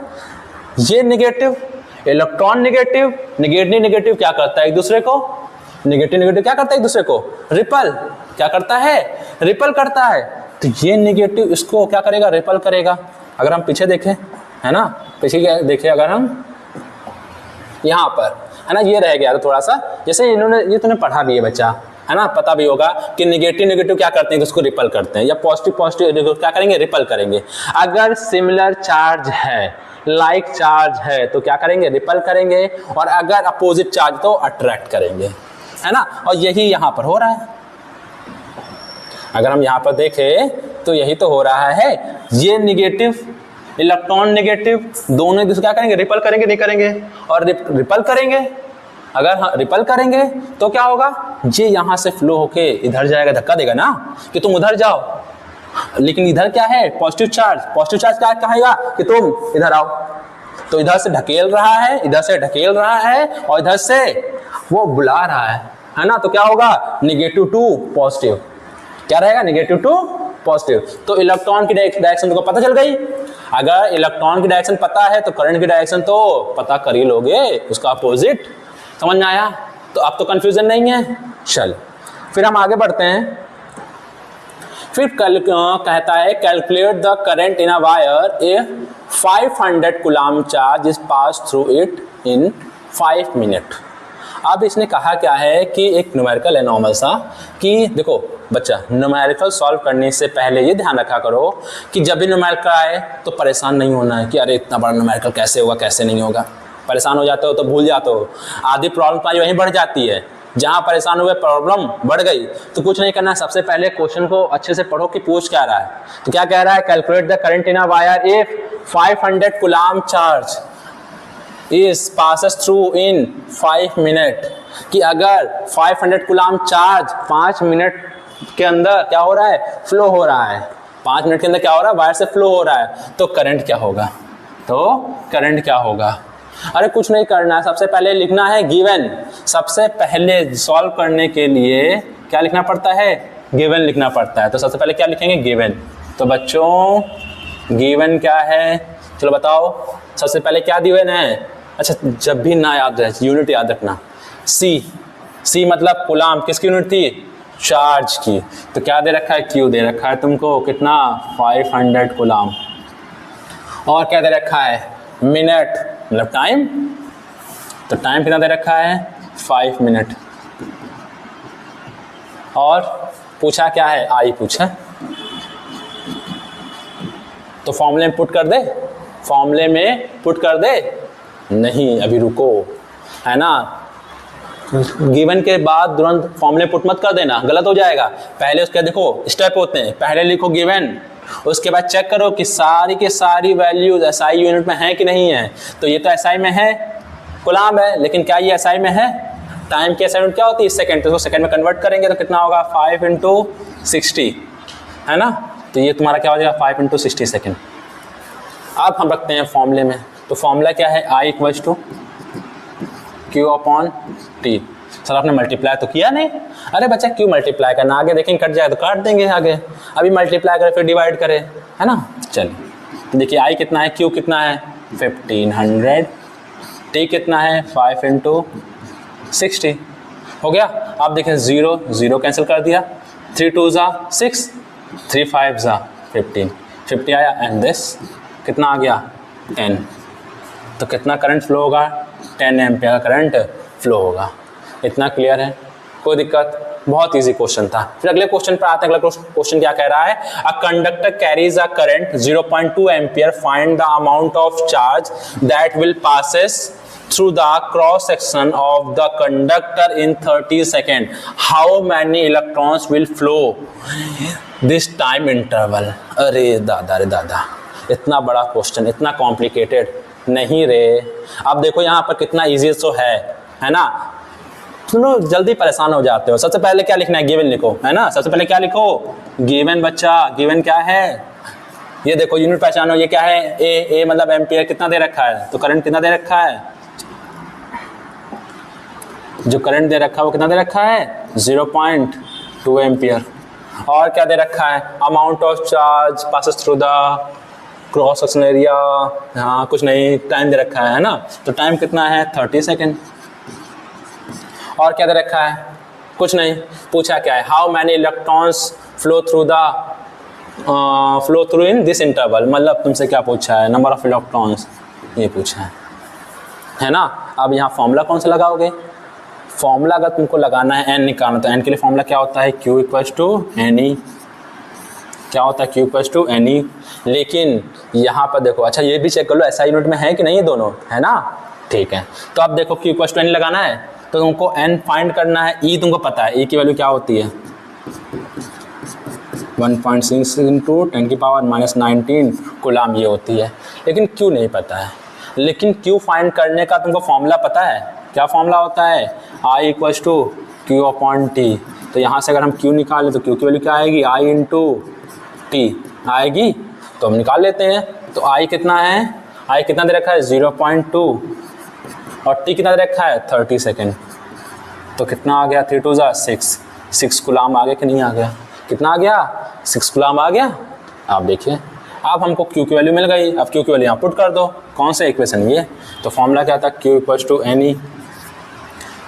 ये निगेटिव इलेक्ट्रॉन नेगेटिव नेगेटिव क्या करता है एक दूसरे को, नेगेटिव क्या करता है एक दूसरे को रिपल, क्या करता है रिपल करता है। तो ये नेगेटिव इसको क्या करेगा रिपल करेगा। अगर हम पीछे देखें, है ना, पीछे क्या देखें अगर हम यहाँ पर, है ना, ये रह गया तो थोड़ा सा, जैसे इन्होंने ये तूने पढ़ा भी है बच्चा, है ना, पता भी होगा कि नेगेटिव क्या करते हैं उसको रिपल करते हैं, या पॉजिटिव क्या करेंगे रिपल करेंगे। अगर सिमिलर चार्ज है लाइक चार्ज है तो क्या करेंगे रिपल करेंगे, और अगर अपोजिट चार्ज तो अट्रैक्ट करेंगे, है ना। और यही यहाँ पर हो रहा है, अगर हम यहाँ पर देखें तो यही तो हो रहा है। ये नेगेटिव इलेक्ट्रॉन नेगेटिव दोनों एक दूसरे क्या करेंगे रिपल करेंगे, नहीं करेंगे, और रिपल करेंगे। अगर रिपल करेंगे तो क्या होगा, ये यहाँ से फ्लो होके इधर जाएगा, धक्का देगा ना कि तुम उधर जाओ, लेकिन इधर क्या है पॉजिटिव चार्ज क्या कहेगा कि तुम इधर आओ। तो इधर से ढकेल रहा है, इधर से ढकेल रहा है, और इधर से वो बुला रहा है ना। तो क्या होगा नेगेटिव टू पॉजिटिव, क्या रहेगा नेगेटिव टू पॉजिटिव। तो इलेक्ट्रॉन की डायरेक्शन तुमको पता चल गई। अगर इलेक्ट्रॉन की डायरेक्शन पता है तो करंट की डायरेक्शन तो पता कर ही लोगे, उसका अपोजिट। समझ में आया? तो अब तो कंफ्यूजन नहीं है। चल फिर हम आगे बढ़ते हैं। फिर कहता है calculate the current in a wire A 500 coulomb charge is pass through it in 5 minute. अब इसने कहा क्या है कि एक न्यूमेरिकल है नॉर्मल सा, कि देखो बच्चा न्यूमेरिकल सॉल्व करने से पहले ये ध्यान रखा करो कि जब भी न्यूमेरिकल आए तो परेशान नहीं होना है कि अरे इतना बड़ा न्यूमेरिकल कैसे होगा कैसे नहीं होगा। परेशान हो जाते हो तो भूल जाते हो, आधी प्रॉब्लम तुम्हारी वहीं बढ़ जाती है। जहाँ परेशान हुए प्रॉब्लम बढ़ गई तो कुछ नहीं करना, सबसे पहले क्वेश्चन को अच्छे से पढ़ो कि पूछ क्या रहा है। तो क्या कह रहा है, calculate the current in a wire if 500 coulomb charge is passes through in 5 minute. कि अगर 500 कूलम चार्ज 5 मिनट के अंदर क्या हो रहा है, फ्लो हो रहा है। 5 मिनट के अंदर क्या हो रहा है, वायर से फ्लो हो रहा है, तो करंट क्या होगा। तो करंट क्या होगा, अरे कुछ नहीं करना है, सबसे पहले लिखना है गिवन। सबसे पहले सॉल्व करने के लिए क्या लिखना पड़ता है, गिवन लिखना पड़ता है। तो सबसे पहले क्या लिखेंगे, गिवन। तो बच्चों गिवन क्या है, चलो बताओ सबसे पहले क्या गिवन है। अच्छा जब भी ना याद रहे यूनिट याद रखना, सी मतलब कूलम किसकी यूनिट थी, चार्ज की। तो क्या दे रखा है, क्यू दे रखा है तुमको, कितना 500 कूलम। और क्या दे रखा है, मिनट मतलब टाइम। तो टाइम कितना दे रखा है, 5 मिनट। और पूछा क्या है, आई पूछा। तो फॉर्मूले में पुट कर दे, फॉर्मूले में पुट कर दे, नहीं अभी रुको, है ना। गिवन के बाद तुरंत फॉर्मूले पुट मत कर देना, गलत हो जाएगा। पहले उसके देखो स्टेप होते हैं, पहले लिखो गिवन, उसके बाद चेक करो कि सारी की सारी वैल्यूज एसआई यूनिट में है कि नहीं है। तो ये तो एसआई में है, कूलम है, लेकिन क्या ये एसआई में है, टाइम की एसआई यूनिट क्या होती है, सेकंड। तो उसको सेकंड में कन्वर्ट करेंगे तो कितना होगा, 5 × 60, है ना। तो ये तुम्हारा क्या हो जाएगा, 5 × 60 सेकेंड। अब हम रखते हैं फॉर्मूले में। तो फॉर्मूला क्या है, I = Q/T। सर आपने मल्टीप्लाई तो किया नहीं, अरे बच्चा क्यों मल्टीप्लाई करना, आगे देखेंगे कट जाए तो काट देंगे आगे, अभी मल्टीप्लाई करें फिर डिवाइड करें, है ना। चलिए देखिए I कितना है, Q कितना है 1500, T कितना है 5 × 60 हो गया। आप देखें 0 0 कैंसिल कर दिया, 3 2 = 6, 3 5 = 15, 50 आया एंड दिस कितना आ गया 10। तो कितना करंट फ्लो होगा, 10 एम्पियर का करंट फ्लो होगा। इतना क्लियर है, कोई दिक्कत, बहुत इजी क्वेश्चन था। फिर अगले क्वेश्चन पर आते हैं। अगला क्वेश्चन क्या कह रहा है, a conductor carries a current 0.2 ampere, find the amount of charge that will passes through the cross section of the conductor in 30 seconds. How many electrons will flow this time interval? अरे दादा रे दादा, इतना बड़ा question, इतना complicated नहीं रे। अब देखो यहाँ पर कितना इजी तो है ना। सुनो जल्दी परेशान हो जाते हो। सबसे पहले क्या लिखना है, गिवन लिखो, है ना। सबसे पहले क्या लिखो, गिवन। बच्चा गिवन क्या है, ये देखो यूनिट पहचानो, ये क्या है, ए मतलब एम्पियर कितना दे रखा है, तो करंट कितना दे रखा है, जो करंट दे रखा है वो कितना दे रखा है 0.2 एम्पियर। और क्या दे रखा है, amount of charge passes through the cross section area, हाँ कुछ नहीं, टाइम दे रखा है ना। तो टाइम कितना है 30 सेकेंड। और क्या दे रखा है, कुछ नहीं, पूछा क्या है, how many electrons flow through in this interval, मतलब तुमसे क्या पूछा है, नंबर ऑफ इलेक्ट्रॉन्स ये पूछा है ना। अब यहाँ फॉर्मूला कौन सा लगाओगे, फॉर्मूला अगर तुमको लगाना है n निकालना, तो n के लिए फॉर्मूला क्या होता है, Q = Ne। क्या होता है, Q = Ne। लेकिन यहाँ पर देखो, अच्छा ये भी चेक कर लो ऐसा यूनिट में है कि नहीं, ये दोनों है ना, ठीक है। तो अब देखो Q = Ne लगाना है तो तुमको n फाइंड करना है। E तुमको पता है, E की वैल्यू क्या होती है 1.6 × 10⁻⁻19 कूलम ये होती है। लेकिन Q नहीं पता है। लेकिन Q फाइंड करने का तुमको फॉर्मूला पता है, क्या फॉर्मूला होता है, I = Q/T। तो यहाँ से अगर हम Q निकालें तो Q की वैल्यू क्या आएगी, I × T आएगी, तो हम निकाल लेते हैं। तो I कितना है, I कितना दे रखा है 0.2 और T कितना दे रखा है 30 सेकेंड। तो कितना आ गया, 3 2 = 6 कूलम आ गया कि नहीं आ गया, कितना आ गया, 6 कूलम आ गया। आप देखिए अब हमको Q की वैल्यू मिल गई। अब Q की वैल्यू यहाँ पुट कर दो। कौन सा इक्वेशन ये, तो फॉर्मूला क्या था, Q equals to NE।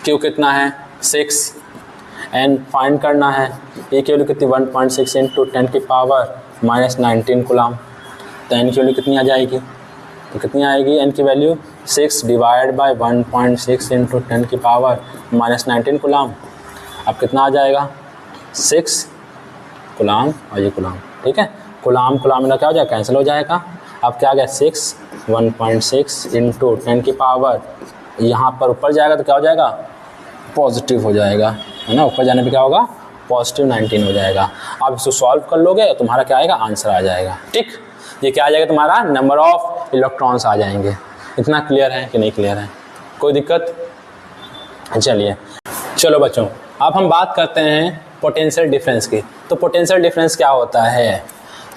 Q कितना है 6, N फाइंड करना है, ए की वैल्यू कितनी 1.6 इंटू 10 की पावर -19 कूलम। तो N की वैल्यू कितनी आ जाएगी, तो कितनी आएगी N की वैल्यू 6 डिवाइड बाई 1.6 इंटू 10 की पावर -19 कूलम। अब कितना आ जाएगा 6 कूलम और ये कूलम, ठीक है। कूलम कूलम में क्या हो जाएगा, कैंसिल हो जाएगा। अब क्या आ गया 6 1.6 इंटू 10 की पावर, यहाँ पर ऊपर जाएगा तो क्या हो जाएगा पॉजिटिव हो जाएगा, है ना। ऊपर जाने पे क्या होगा पॉजिटिव 19 हो जाएगा। अब इसको सॉल्व कर लोगे तो तुम्हारा क्या आएगा, आंसर आ जाएगा, ठीक। ये क्या आ जाएगा तुम्हारा, नंबर ऑफ इलेक्ट्रॉन्स आ जाएंगे। इतना क्लियर है कि नहीं क्लियर है, कोई दिक्कत। चलिए चलो बच्चों, अब हम बात करते हैं पोटेंशियल डिफरेंस की। तो पोटेंशियल डिफरेंस क्या होता है,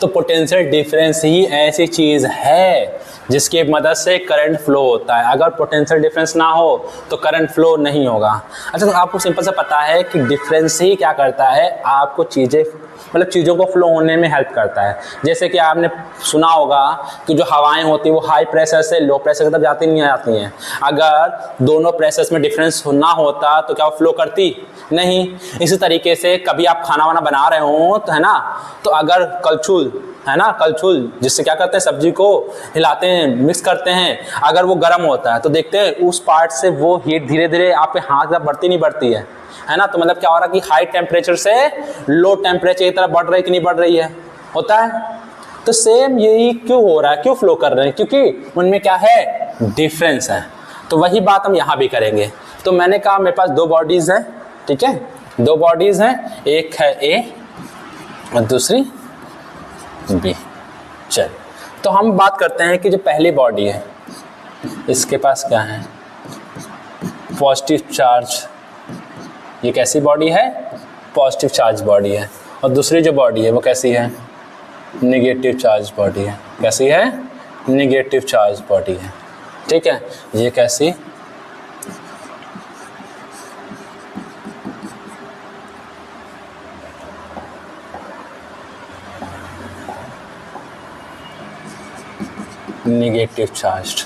तो पोटेंशियल डिफरेंस ही ऐसी चीज़ है जिसकी मदद से करंट फ्लो होता है। अगर पोटेंशियल डिफरेंस ना हो तो करंट फ्लो नहीं होगा। अच्छा, तो आपको सिंपल सा पता है कि डिफरेंस ही क्या करता है, आपको चीज़ों को फ्लो होने में हेल्प करता है। जैसे कि आपने सुना होगा कि जो हवाएं होती हैं वो हाई प्रेशर से लो प्रेशर की तरफ जाती नहीं आती हैं। अगर दोनों प्रेशर्स में डिफरेंस ना होता तो क्या वो फ्लो करती नहीं। इसी तरीके से कभी आप खाना वाना बना रहे हो तो है ना, तो अगर कलछुल है ना, कलछुल जिससे क्या करते हैं सब्जी को हिलाते हैं, मिक्स करते हैं, अगर वो गर्म होता है तो देखते हैं उस पार्ट से वो हीट धीरे धीरे आपके हाथ में बढ़ती नहीं बढ़ती है ना। तो मतलब क्या हो रहा है कि हाई टेम्परेचर से लो टेम्परेचर की तरफ बढ़ रही कि नहीं बढ़ रही है, होता है। तो सेम यही क्यों हो रहा है, क्यों फ्लो कर रहे हैं, क्योंकि उनमें क्या है डिफरेंस है। तो वही बात हम यहाँ भी करेंगे। तो मैंने कहा मेरे पास 2 बॉडीज़ हैं, ठीक है, 2 बॉडीज़ हैं, एक है A और दूसरी B। चल तो हम बात करते हैं कि जो पहली बॉडी है इसके पास क्या है पॉजिटिव चार्ज। ये कैसी बॉडी है, पॉजिटिव चार्ज बॉडी है। और दूसरी जो बॉडी है वो कैसी है, नेगेटिव चार्ज बॉडी है। कैसी है, नेगेटिव चार्ज बॉडी है, ठीक है। ये कैसी, नेगेटिव चार्ज,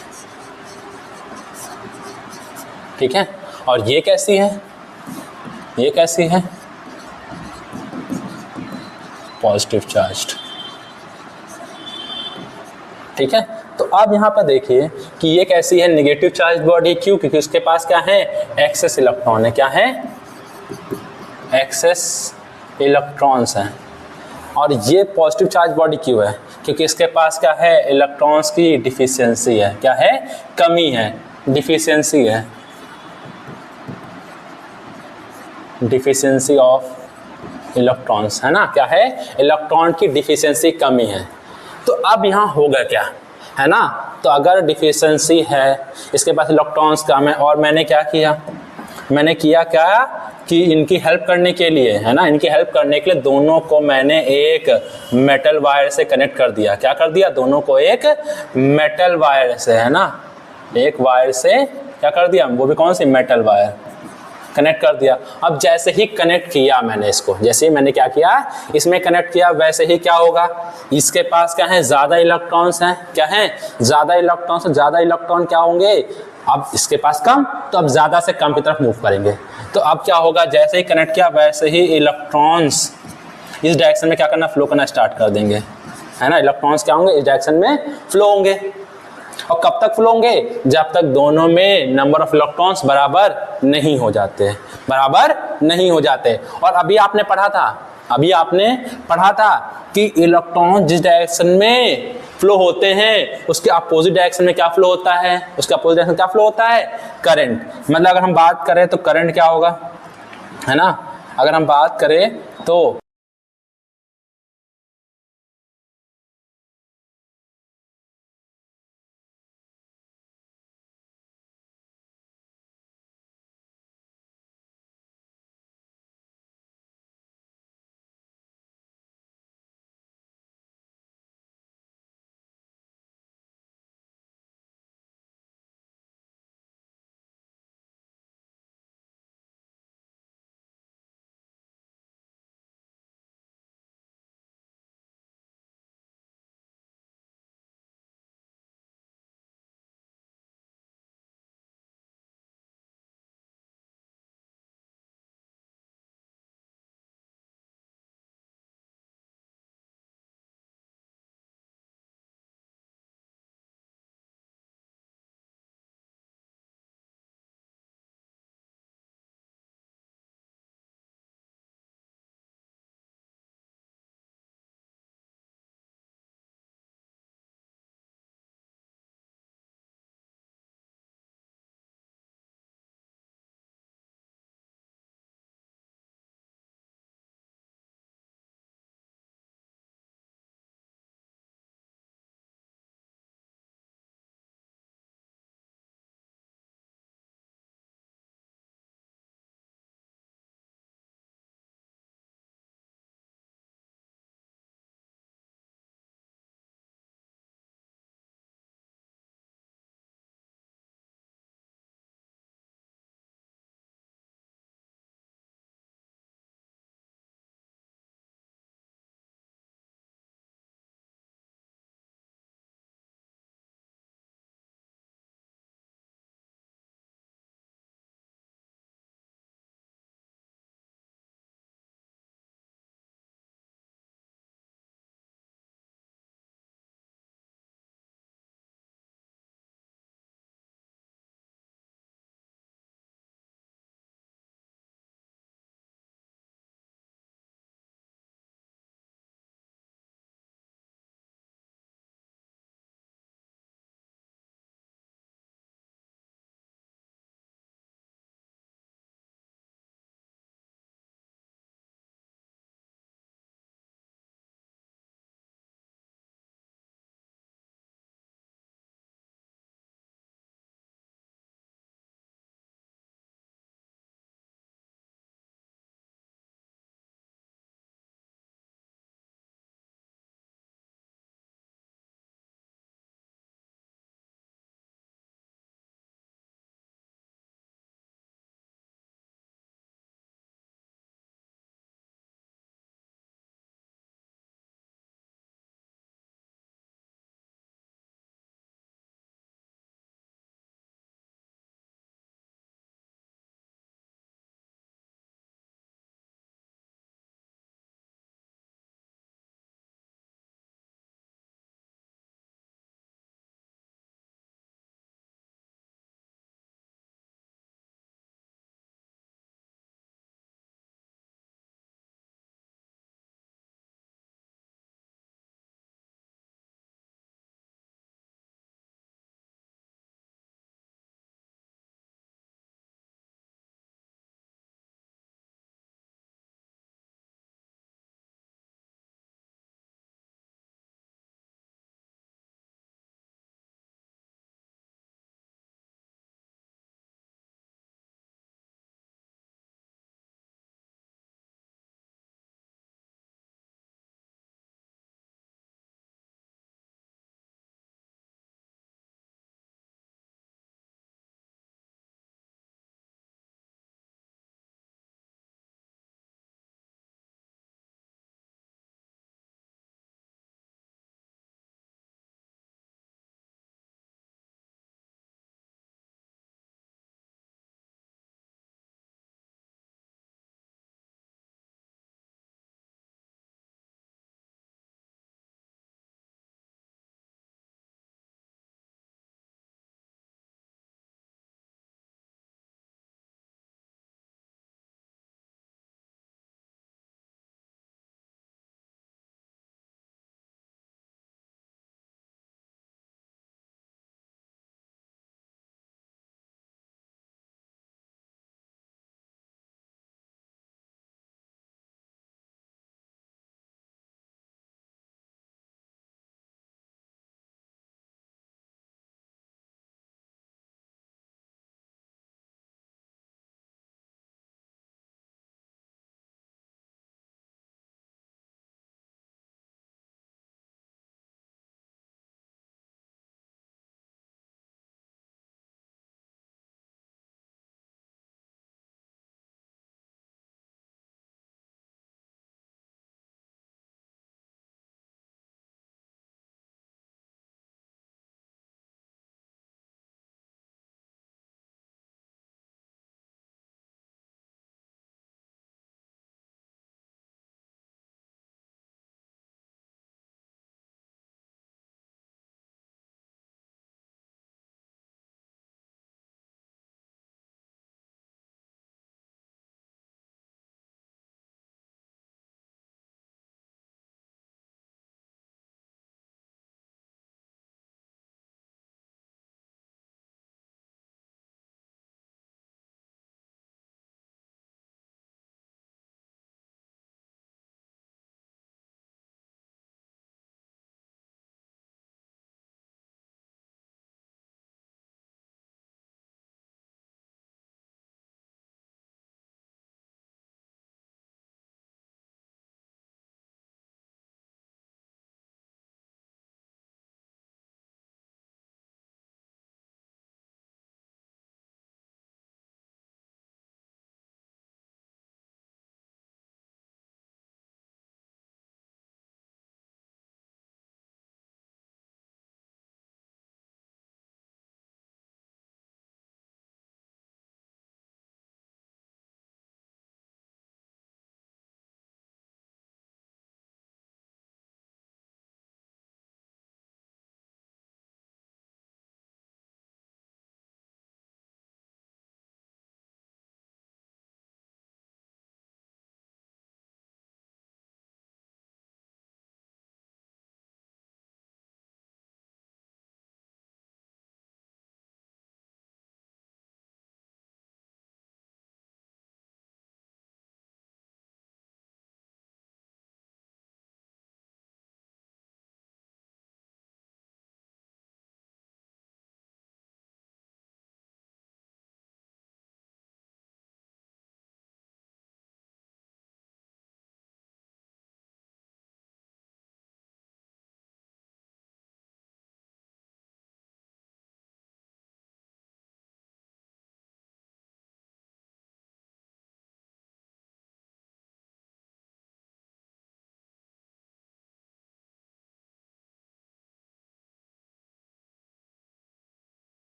ठीक है। और ये कैसी है, ये कैसी है पॉजिटिव चार्ज, ठीक है। तो अब यहाँ पर देखिए कि ये कैसी है नेगेटिव चार्ज बॉडी, क्यों, क्योंकि उसके पास क्या है एक्सेस इलेक्ट्रॉन है। क्या है, एक्सेस इलेक्ट्रॉन्स हैं। और ये पॉजिटिव चार्ज बॉडी क्यों है, क्योंकि इसके पास क्या है इलेक्ट्रॉन्स की डिफिशियंसी है। क्या है, कमी है, डिफिशियंसी है, डिफिशियंसी ऑफ इलेक्ट्रॉन्स, है ना। क्या है, इलेक्ट्रॉन की डिफिशियंसी कमी है। तो अब यहाँ होगा क्या, है ना। तो अगर डिफिशियंसी है, इसके पास इलेक्ट्रॉन्स कम है, और मैंने क्या किया, मैंने किया क्या कि इनकी हेल्प करने के लिए, है ना, इनकी हेल्प करने के लिए दोनों को मैंने एक मेटल वायर से कनेक्ट कर दिया। क्या कर दिया, दोनों को एक मेटल वायर से, है ना, एक वायर से क्या कर दिया, वो भी कौन सी, मेटल वायर कनेक्ट कर दिया। अब जैसे ही कनेक्ट किया मैंने इसको, जैसे ही मैंने क्या किया इसमें कनेक्ट किया, वैसे ही क्या होगा, इसके पास क्या है ज़्यादा इलेक्ट्रॉन्स हैं। क्या है, ज़्यादा इलेक्ट्रॉन्स, ज़्यादा इलेक्ट्रॉन क्या होंगे, अब इसके पास कम, तो अब ज़्यादा से कम की तरफ मूव करेंगे। तो अब क्या होगा, जैसे ही कनेक्ट किया वैसे ही इलेक्ट्रॉन्स इस डायरेक्शन में क्या करना, फ्लो करना स्टार्ट कर देंगे, है ना। इलेक्ट्रॉन्स क्या होंगे, इस डायरेक्शन में फ्लो होंगे। और कब तक फ्लो होंगे, जब तक दोनों में नंबर ऑफ इलेक्ट्रॉन्स बराबर नहीं हो जाते, बराबर नहीं हो जाते। और अभी आपने पढ़ा था कि इलेक्ट्रॉन जिस डायरेक्शन में फ्लो होते हैं उसके अपोजिट डायरेक्शन में क्या फ्लो होता है, उसका अपोजिट डायरेक्शन क्या फ्लो होता है, करंट। मतलब अगर हम बात करें तो करंट क्या होगा, है ना, अगर हम बात करें तो